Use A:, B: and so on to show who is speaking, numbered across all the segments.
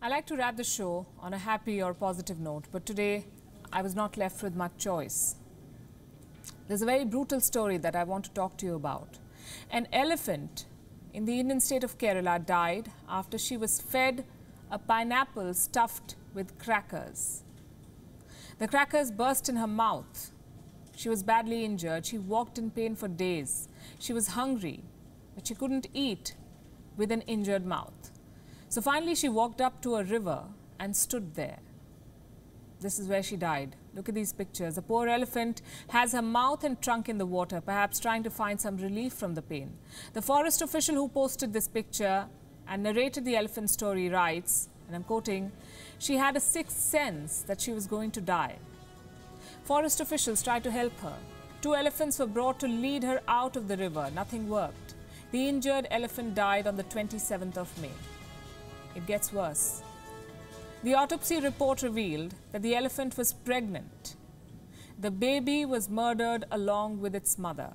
A: I like to wrap the show on a happy or positive note, but today I was not left with much choice. There's a very brutal story that I want to talk to you about. An elephant in the Indian state of Kerala died after she was fed a pineapple stuffed with crackers. The crackers burst in her mouth. She was badly injured. She walked in pain for days. She was hungry, but she couldn't eat with an injured mouth. So finally she walked up to a river and stood there. This is where she died. Look at these pictures. The poor elephant has her mouth and trunk in the water, perhaps trying to find some relief from the pain. The forest official who posted this picture and narrated the elephant story writes, and I'm quoting, "She had a sixth sense that she was going to die." Forest officials tried to help her. 2 elephants were brought to lead her out of the river. Nothing worked. The injured elephant died on the 27th of May. It gets worse. The autopsy report revealed that the elephant was pregnant. The baby was murdered along with its mother.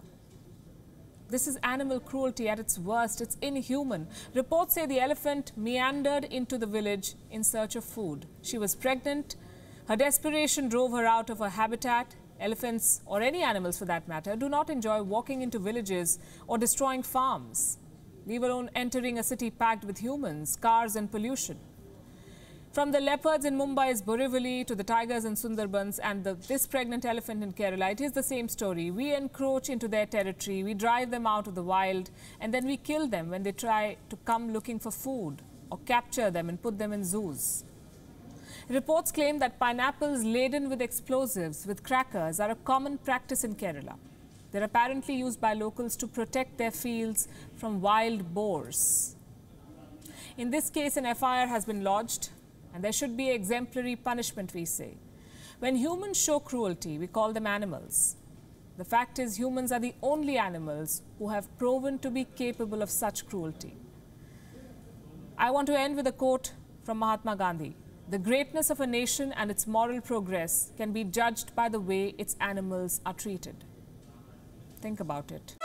A: This is animal cruelty at its worst. It's inhuman. Reports say the elephant meandered into the village in search of food. She was pregnant. Her desperation drove her out of her habitat. Elephants, or any animals for that matter, do not enjoy walking into villages or destroying farms, leave alone entering a city packed with humans, cars and pollution. From the leopards in Mumbai's Borivali to the tigers in Sundarbans and this pregnant elephant in Kerala, it is the same story. We encroach into their territory, we drive them out of the wild, and then we kill them when they try to come looking for food or capture them and put them in zoos. Reports claim that pineapples laden with explosives, with crackers, are a common practice in Kerala. They're apparently used by locals to protect their fields from wild boars. In this case, an FIR has been lodged, and there should be exemplary punishment, we say. When humans show cruelty, we call them animals. The fact is, humans are the only animals who have proven to be capable of such cruelty. I want to end with a quote from Mahatma Gandhi. "The greatness of a nation and its moral progress can be judged by the way its animals are treated." Think about it.